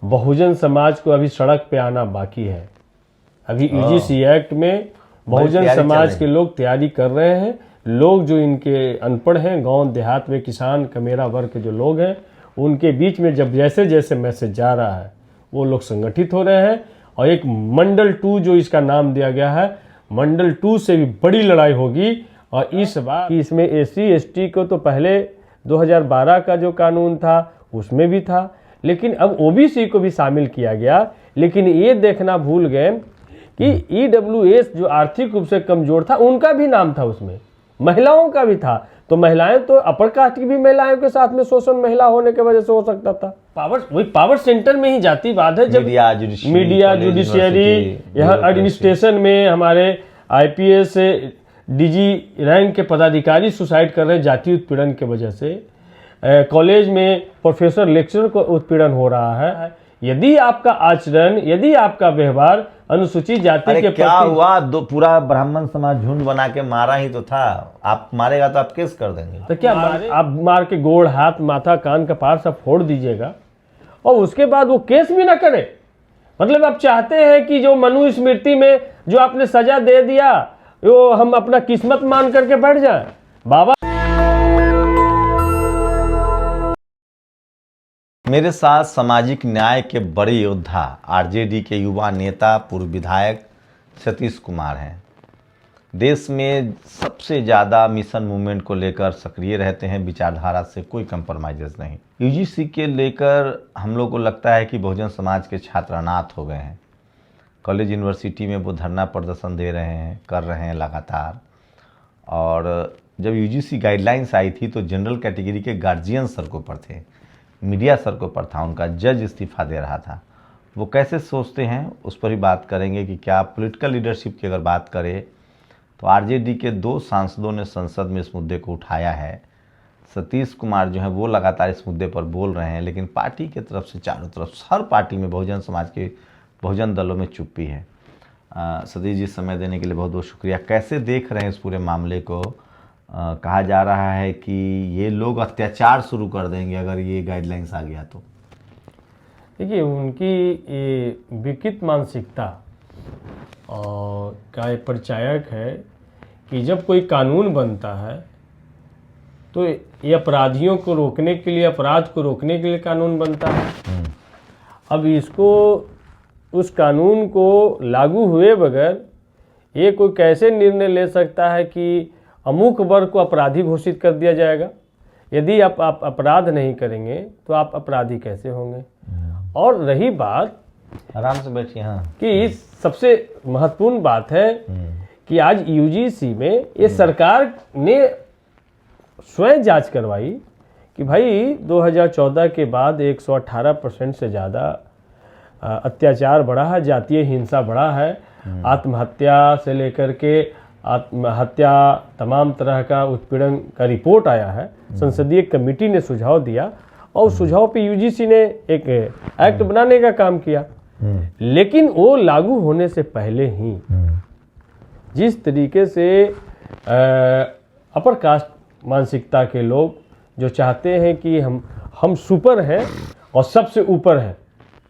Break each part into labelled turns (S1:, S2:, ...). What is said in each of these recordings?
S1: बहुजन समाज को अभी सड़क पे आना बाकी है। अभी यूजीसी एक्ट में बहुजन समाज के लोग तैयारी कर रहे हैं। लोग जो इनके अनपढ़ हैं, गांव देहात में किसान कमेरा वर्ग के जो लोग हैं, उनके बीच में जब जैसे जैसे मैसेज जा रहा है वो लोग संगठित हो रहे हैं। और एक मंडल 2 जो इसका नाम दिया गया है, मंडल 2 से भी बड़ी लड़ाई होगी। और इस बार इसमें एससी एसटी को तो पहले 2012 का जो कानून था उसमें भी था, लेकिन अब ओबीसी को भी शामिल किया गया। लेकिन ये देखना भूल गए कि ईडब्ल्यूएस जो आर्थिक रूप से कमजोर था उनका भी नाम था, उसमें महिलाओं का भी था। तो महिलाएं तो अपर कास्ट की भी महिलाओं के साथ में शोषण महिला होने की वजह से हो सकता था। वही पावर सेंटर में ही जातिवाद है। जब मीडिया जुडिशियरी, यहाँ एडमिनिस्ट्रेशन में हमारे आईपीएस डीजी रैंक के पदाधिकारी सुसाइड कर रहे हैं जाति उत्पीड़न की वजह से। कॉलेज में प्रोफेसर लेक्चरर को उत्पीड़न हो रहा है। यदि आपका आचरण, यदि आपका व्यवहार अनुसूचित जाति के
S2: क्या हुआ, पूरा ब्राह्मण समाज झुंड बना के मारा ही तो था। आप मारेगा तो आप केस कर देंगे।
S1: तो क्या आप मार के गोड़ हाथ माथा कान कपार सब फोड़ दीजिएगा और उसके बाद वो केस भी ना करे? मतलब आप चाहते हैं कि जो मनु स्मृति में जो आपने सजा दे दिया वो हम अपना किस्मत मान करके बैठ जाए? बाबा
S2: मेरे साथ सामाजिक न्याय के बड़े योद्धा आरजेडी के युवा नेता पूर्व विधायक सतीश कुमार हैं। देश में सबसे ज़्यादा मिशन मूवमेंट को लेकर सक्रिय रहते हैं, विचारधारा से कोई कंप्रोमाइज़ नहीं। यूजीसी के लेकर हम लोग को लगता है कि बहुजन समाज के छात्र अनाथ हो गए हैं। कॉलेज यूनिवर्सिटी में वो धरना प्रदर्शन दे रहे हैं, कर रहे हैं लगातार। और जब यूजीसी गाइडलाइंस आई थी तो जनरल कैटेगरी के गार्जियन सड़कों पर थे, मीडिया सड़कों पर था, उनका जज इस्तीफा दे रहा था। वो कैसे सोचते हैं उस पर ही बात करेंगे कि क्या पॉलिटिकल लीडरशिप की अगर बात करें तो आरजेडी के 2 सांसदों ने संसद में इस मुद्दे को उठाया है। सतीश कुमार जो है वो लगातार इस मुद्दे पर बोल रहे हैं, लेकिन पार्टी की तरफ से चारों तरफ हर पार्टी में बहुजन समाज के बहुजन दलों में चुप्पी है। सतीश जी, समय देने के लिए बहुत बहुत शुक्रिया। कैसे देख रहे हैं इस पूरे मामले को? कहा जा रहा है कि ये लोग अत्याचार शुरू कर देंगे अगर ये गाइडलाइंस आ गया तो।
S1: देखिए, उनकी ये विकृत मानसिकता और का एक परिचायक है कि जब कोई कानून बनता है तो ये अपराधियों को रोकने के लिए, अपराध को रोकने के लिए कानून बनता है। अब इसको, उस कानून को लागू हुए बगैर ये कोई कैसे निर्णय ले सकता है कि अमुक वर्ग को अपराधी घोषित कर दिया जाएगा? यदि आप अपराध नहीं करेंगे तो आप अपराधी कैसे होंगे? और रही बात,
S2: आराम से बैठिए, हाँ, कि
S1: सबसे महत्वपूर्ण बात है कि आज यूजीसी में ये सरकार ने स्वयं जांच करवाई कि भाई 2014 के बाद 118% से ज़्यादा अत्याचार बढ़ा है, जातीय हिंसा बढ़ा है, आत्महत्या से लेकर के आत्महत्या, तमाम तरह का उत्पीड़न का रिपोर्ट आया है। संसदीय कमेटी ने सुझाव दिया और सुझाव पे यूजीसी ने एक एक्ट बनाने का काम किया। लेकिन वो लागू होने से पहले ही जिस तरीके से अपर कास्ट मानसिकता के लोग जो चाहते हैं कि हम सुपर हैं और सबसे ऊपर हैं,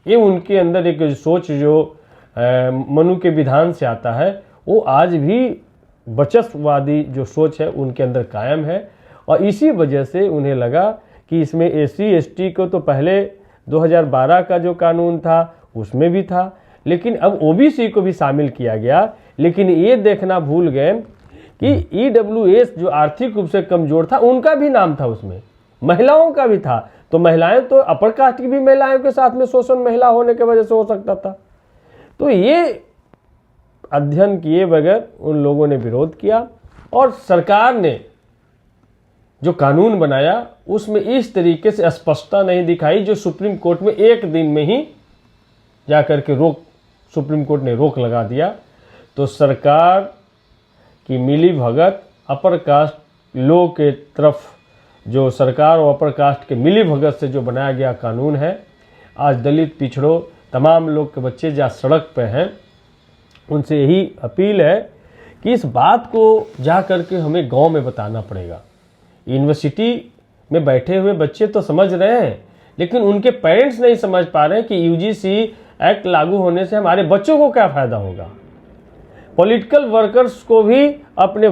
S1: ये उनके अंदर एक सोच जो मनु के विधान से आता है, वो आज भी बचतवादी जो सोच है उनके अंदर कायम है। और इसी वजह से उन्हें लगा कि इसमें एससी एसटी को तो पहले 2012 का जो कानून था उसमें भी था, लेकिन अब ओबीसी को भी शामिल किया गया। लेकिन ये देखना भूल गए कि ईडब्ल्यूएस जो आर्थिक रूप से कमजोर था उनका भी नाम था, उसमें महिलाओं का भी था। तो महिलाएं तो अपर कास्ट की भी महिलाओं के साथ में शोषण महिला होने की वजह से हो सकता था। तो ये अध्ययन किए बगैर उन लोगों ने विरोध किया और सरकार ने जो कानून बनाया उसमें इस तरीके से स्पष्टता नहीं दिखाई, जो सुप्रीम कोर्ट में एक दिन में ही जाकर के सुप्रीम कोर्ट ने रोक लगा दिया। तो सरकार की मिली भगत, अपर कास्ट लोग के तरफ जो सरकार और अपर कास्ट के मिली भगत से जो बनाया गया कानून है, आज दलित, पिछड़ों, तमाम लोग के बच्चे जहाँ सड़क पे हैं, उनसे यही अपील है कि इस बात को जा करके हमें गांव में बताना पड़ेगा। यूनिवर्सिटी में बैठे हुए बच्चे तो समझ रहे हैं लेकिन उनके पेरेंट्स नहीं समझ पा रहे कि यूजीसी एक्ट लागू होने से हमारे बच्चों को क्या फ़ायदा होगा। पॉलिटिकल वर्कर्स को भी अपने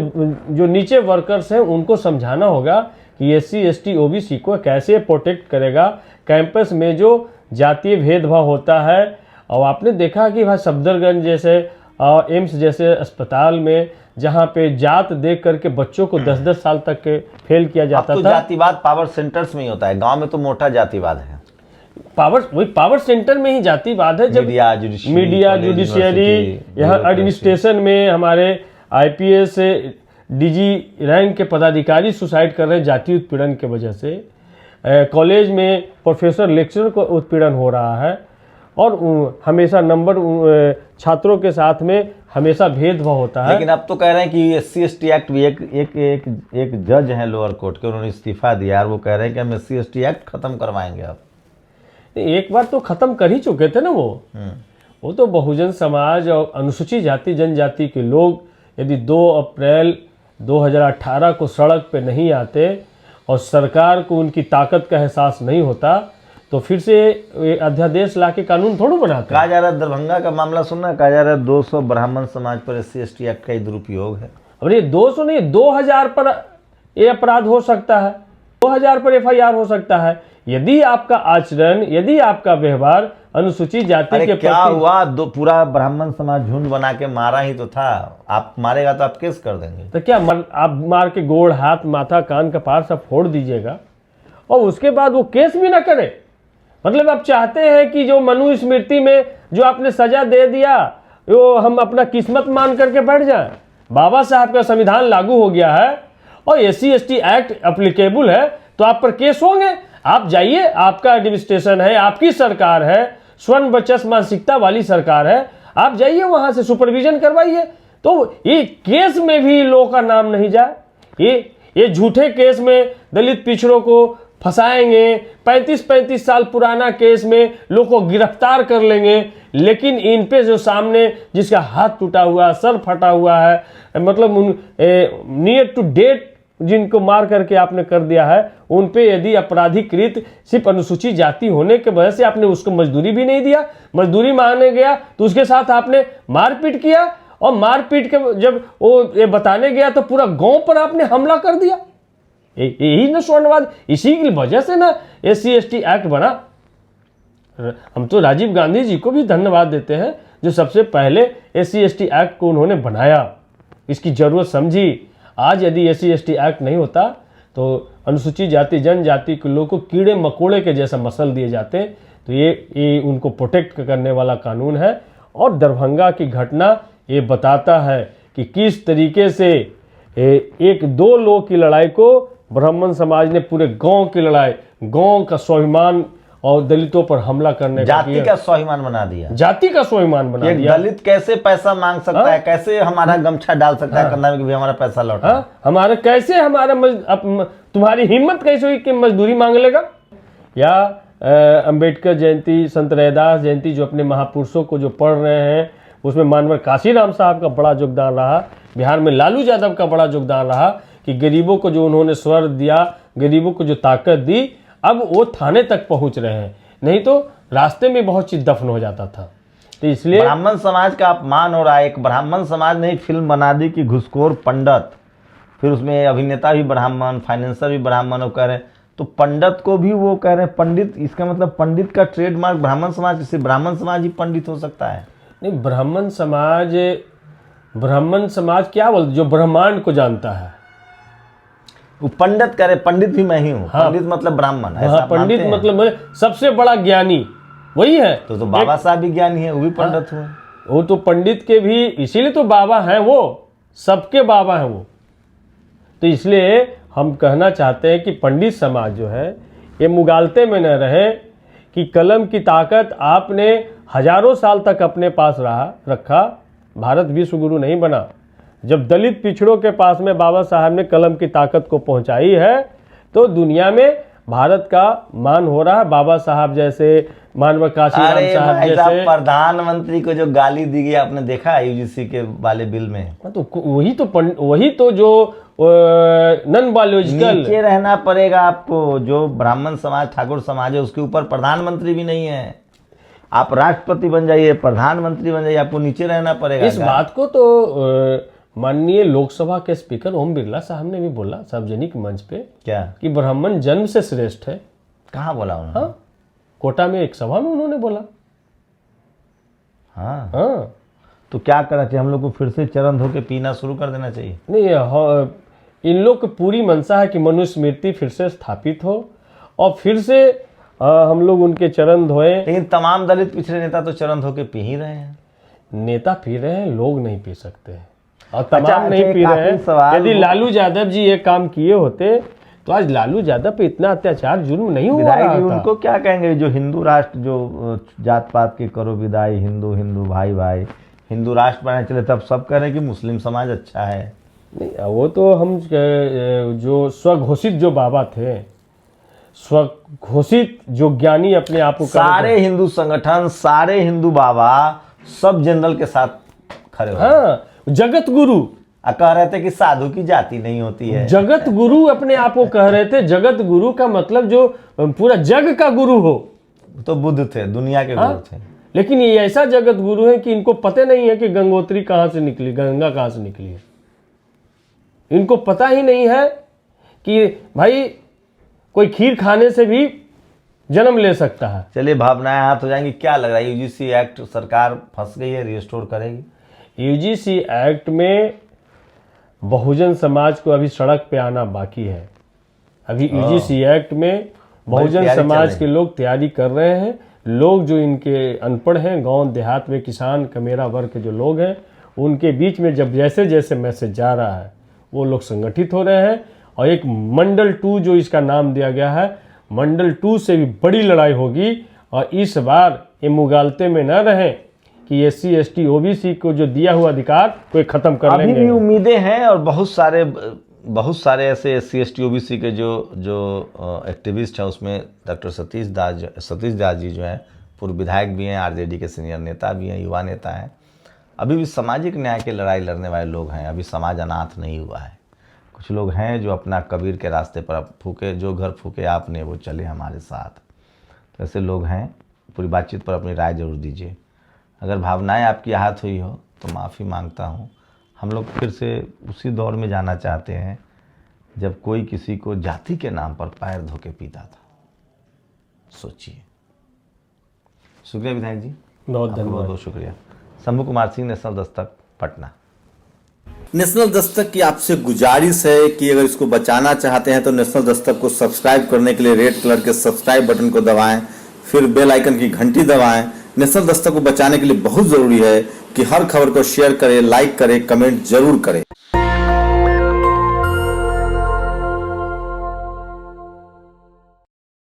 S1: जो नीचे वर्कर्स हैं उनको समझाना होगा कि एससी एसटी ओबीसी को कैसे प्रोटेक्ट करेगा। कैंपस में जो जातीय भेदभाव होता है, और आपने देखा कि भाई सफदरगंज जैसे और एम्स जैसे अस्पताल में जहाँ पे जात देख करके बच्चों को 10-10 साल तक के फेल किया जाता
S2: तो
S1: था।
S2: जातिवाद पावर सेंटर्स में ही होता है, गांव में तो मोटा जातिवाद है।
S1: पावर सेंटर में ही जातिवाद है। जब मीडिया जुडिशियरी यहाँ एडमिनिस्ट्रेशन में हमारे आईपीएस डीजी रैंक के पदाधिकारी सुसाइड कर रहे हैं जाति उत्पीड़न के वजह से, कॉलेज में प्रोफेसर लेक्चरर को उत्पीड़न हो रहा है, और हमेशा नंबर छात्रों के साथ में हमेशा भेदभाव होता है।
S2: लेकिन अब तो कह रहे हैं कि एससी एसटी एक्ट भी एक जज हैं लोअर कोर्ट के, उन्होंने इस्तीफा दिया और वो कह रहे हैं कि हम एससी एसटी एक्ट खत्म करवाएंगे। अब
S1: एक बार तो खत्म कर ही चुके थे ना वो तो बहुजन समाज और अनुसूचित जाति जनजाति के लोग यदि 2 अप्रैल 2018 को सड़क पे नहीं आते और सरकार को उनकी ताकत का एहसास नहीं होता तो फिर से अध्यादेश ला के कानून थोड़ा बनाते।
S2: कहा जा रहा है दरभंगा का मामला सुनना, कहा जा रहा है 200 ब्राह्मण समाज पर एससी एसटी एक्ट का ही दुरुपयोग है।
S1: अब ये 200 नहीं 2000 पर ये अपराध हो सकता है, 2000 पर एफआईआर हो सकता है यदि आपका आचरण, यदि आपका व्यवहार अनुसूचित जाति के
S2: क्या हुआ, पूरा ब्राह्मण समाज झुंड बना के मारा ही तो था। आप मारेगा तो आप केस कर देंगे,
S1: तो क्या आप मार के गोड़ हाथ माथा कान कपार सब फोड़ दीजिएगा और उसके बाद वो केस भी ना करे। मतलब आप चाहते हैं कि जो मनुस्मृति में जो आपने सजा दे दिया वो हम अपना किस्मत मान करके बैठ जाएं। बाबा साहब का संविधान लागू हो गया है और एससी एसटी एक्ट एप्लीकेबल है तो आप पर केस होंगे। आप जाइए, आपका एडमिनिस्ट्रेशन है, आपकी सरकार है, स्वर्ण बचत मानसिकता वाली सरकार है, आप जाइए वहां से सुपरविजन करवाइए। तो ये केस में भी लोगों का नाम नहीं जाए। ये झूठे केस में दलित पिछड़ों को फंसाएंगे, 35-35 साल पुराना केस में लोग को गिरफ्तार कर लेंगे, लेकिन इन पे जो सामने जिसका हाथ टूटा हुआ, सर फटा हुआ है, मतलब नियर टू डेट जिनको मार करके आपने कर दिया है, उन पे यदि अपराधीकृत सिर्फ अनुसूचित जाति होने के वजह से आपने उसको मजदूरी भी नहीं दिया, मजदूरी मांगने गया तो उसके साथ आपने मारपीट किया, और मारपीट के जब वो ये बताने गया तो पूरा गांव पर आपने हमला कर दिया। यही ना स्वर्णवाद, इसी की वजह से ना एससी एसटी एक्ट बना। हम तो राजीव गांधी जी को भी धन्यवाद देते हैं जो सबसे पहले एससी एसटी एक्ट को उन्होंने बनाया, इसकी जरूरत समझी। आज यदि एससी एसटी एक्ट नहीं होता तो अनुसूचित जाति जनजाति के लोगों को कीड़े मकोड़े के जैसा मसल दिए जाते। तो ये उनको प्रोटेक्ट करने वाला कानून है। और दरभंगा की घटना ये बताता है कि किस तरीके से 1-2 लोग की लड़ाई को ब्राह्मण समाज ने पूरे गांव की लड़ाई, गांव का स्वाभिमान और दलितों पर हमला करने
S2: जाति का स्वाभिमान बना दिया,
S1: जाति का स्वाभिमान बना दिया।
S2: दलित कैसे पैसा मांग सकता है, कैसे हमारा गमछा डाल सकता है कंधा में कि भी हमारा पैसा लौटा।
S1: हमारा कैसे, हमारा तुम्हारी हिम्मत कैसे हुई कि मजदूरी मांग लेगा। या अंबेडकर जयंती, संत रैदास जयंती जो अपने महापुरुषों को जो पढ़ रहे हैं, उसमें मानवर काशीराम साहब का बड़ा योगदान रहा, बिहार में लालू यादव का बड़ा योगदान रहा कि गरीबों को जो उन्होंने स्वर दिया, गरीबों को जो ताकत दी, अब वो थाने तक पहुंच रहे हैं, नहीं तो रास्ते में बहुत चीज दफन हो जाता था। तो इसलिए
S2: ब्राह्मण समाज का अपमान हो रहा है। एक ब्राह्मण समाज ने फिल्म बना दी कि घुसखोर पंडित, फिर उसमें अभिनेता भी ब्राह्मण, फाइनेंसर भी ब्राह्मण, वो कह रहे हैं तो पंडित को भी वो कह रहे हैं पंडित। इसका मतलब पंडित का ट्रेडमार्क ब्राह्मण समाज, सिर्फ ब्राह्मण समाज ही पंडित हो सकता है।
S1: नहीं, ब्राह्मण समाज क्या बोलते, जो ब्रह्मांड को जानता है
S2: वो पंडित कह रहे, पंडित भी मैं ही हूँ।
S1: हाँ,
S2: पंडित मतलब ब्राह्मण,
S1: हाँ, पंडित मतलब सबसे बड़ा ज्ञानी वही है।
S2: तो बाबा साहब भी ज्ञानी है, वो भी पंडित हुए।
S1: वो तो पंडित के भी इसीलिए तो बाबा हैं, वो सबके बाबा हैं वो। तो इसलिए हम कहना चाहते हैं कि पंडित समाज जो है ये मुगालते में न रहे कि कलम की ताकत आपने हजारों साल तक अपने पास रखा। भारत विश्व गुरु नहीं बना। जब दलित पिछड़ों के पास में बाबा साहब ने कलम की ताकत को पहुंचाई है तो दुनिया में भारत का मान हो रहा है। बाबा साहब जैसे, मानव काशीराम साहब जैसे।
S2: प्रधानमंत्री को जो गाली दी गई आपने देखा यूजीसी के वाले बिल में,
S1: तो वही तो जो नॉन बायोलॉजिकल।
S2: नीचे रहना पड़ेगा आपको। जो ब्राह्मण समाज, ठाकुर समाज है, उसके ऊपर प्रधानमंत्री भी नहीं है। आप राष्ट्रपति बन जाइए, प्रधानमंत्री बन जाइए, आपको नीचे रहना पड़ेगा।
S1: इस बात को तो माननीय लोकसभा के स्पीकर ओम बिरला साहब ने भी बोला सार्वजनिक मंच पे
S2: क्या
S1: कि ब्राह्मण जन्म से श्रेष्ठ है।
S2: कहाँ बोला उन्होंने?
S1: हाँ, कोटा में एक सभा में उन्होंने बोला।
S2: हाँ, तो क्या करना चाहिए? हम लोग को फिर से चरण धो के पीना शुरू कर देना चाहिए?
S1: नहीं, इन लोग की पूरी मंशा है कि मनुस्मृति फिर से स्थापित हो और फिर से हम लोग उनके चरण धोए।
S2: लेकिन तमाम दलित पिछड़े नेता तो चरण धो के पी ही रहे हैं।
S1: नेता पी रहे हैं, लोग नहीं पी सकते हैं और
S2: अच्छा,
S1: तमाम नहीं पी रहे हैं।
S2: सवाल
S1: यदि लालू यादव जी ये काम किए होते तो आज लालू यादव पे इतना अत्याचार जुल्म नहीं हुआ
S2: विधायक
S1: रहा
S2: जी
S1: था।
S2: उनको क्या कहेंगे? जो हिंदू राष्ट्र, जो जात पात के करो विदाई, हिंदू हिंदू भाई भाई, हिंदू राष्ट्र बनाने चले, तब सब कह रहे हैं कि मुस्लिम समाज अच्छा है।
S1: नहीं, वो तो हम जो स्वघोषित जो बाबा थे, स्वघोषित जो ज्ञानी अपने आप को
S2: सारे हिंदू संगठन, सारे हिंदू बाबा सब जनरल के साथ खड़े हो।
S1: हाँ, जगत गुरु
S2: कह रहे थे कि साधु की जाति नहीं होती है।
S1: जगत गुरु अपने आप को कह रहे थे। जगत गुरु का मतलब जो पूरा जग का गुरु हो।
S2: तो बुद्ध थे, दुनिया के गुरु थे।
S1: लेकिन ये ऐसा जगत गुरु है कि इनको पता नहीं है कि गंगोत्री कहाँ से निकली, गंगा कहाँ से निकली है। इनको पता ही नहीं है कि भाई कोई खीर खाने से भी जन्म ले सकता है।
S2: चलिए, भावनाएं हाथ हो जाएंगी। क्या लग रहा है, यूजीसी एक्ट सरकार फंस गई है, रिस्टोर करेगी?
S1: यूजीसी एक्ट में बहुजन समाज को अभी सड़क पे आना बाकी है। अभी यूजीसी एक्ट में बहुजन समाज के लोग तैयारी कर रहे हैं। लोग जो इनके अनपढ़ हैं, गांव देहात में किसान कमेरा वर्ग के जो लोग हैं, उनके बीच में जब जैसे जैसे मैसेज जा रहा है, वो लोग संगठित हो रहे हैं और एक मंडल 2 जो इसका नाम दिया गया है, मंडल 2 से भी बड़ी लड़ाई होगी। और इस बार ये मुगालते में न रहें कि SC ST OBC को जो दिया हुआ अधिकार कोई खत्म कर लेंगे।
S2: अभी भी उम्मीदें हैं और बहुत सारे ऐसे SC ST OBC के जो एक्टिविस्ट हैं, उसमें डॉक्टर सतीश दास जी जो हैं, पूर्व विधायक भी हैं, RJD के सीनियर नेता भी हैं, युवा नेता हैं। अभी भी सामाजिक न्याय की लड़ाई लड़ने वाले लोग हैं। अभी समाज अनाथ नहीं हुआ है। कुछ लोग हैं जो अपना कबीर के रास्ते पर फूके, जो घर फूके आपने वो चले हमारे साथ। तो ऐसे लोग हैं। पूरी बातचीत पर अपनी राय जरूर दीजिए। अगर भावनाएं आपकी आहत हुई हो तो माफ़ी मांगता हूँ। हम लोग फिर से उसी दौर में जाना चाहते हैं जब कोई किसी को जाति के नाम पर पैर धो के पीता था। सोचिए। शुक्रिया विधायक जी,
S1: बहुत धन्यवाद।
S2: बहुत शुक्रिया। शंभू कुमार सिंह, नेशनल दस्तक, पटना।
S3: नेशनल दस्तक की आपसे गुजारिश है कि अगर इसको बचाना चाहते हैं तो नेशनल दस्तक को सब्सक्राइब करने के लिए रेड कलर के सब्सक्राइब बटन को दबाएं, फिर बेल आइकन की घंटी दबाएं। नेशनल दस्तक को बचाने के लिए बहुत जरूरी है कि हर खबर को शेयर करें, लाइक करें, कमेंट जरूर करें।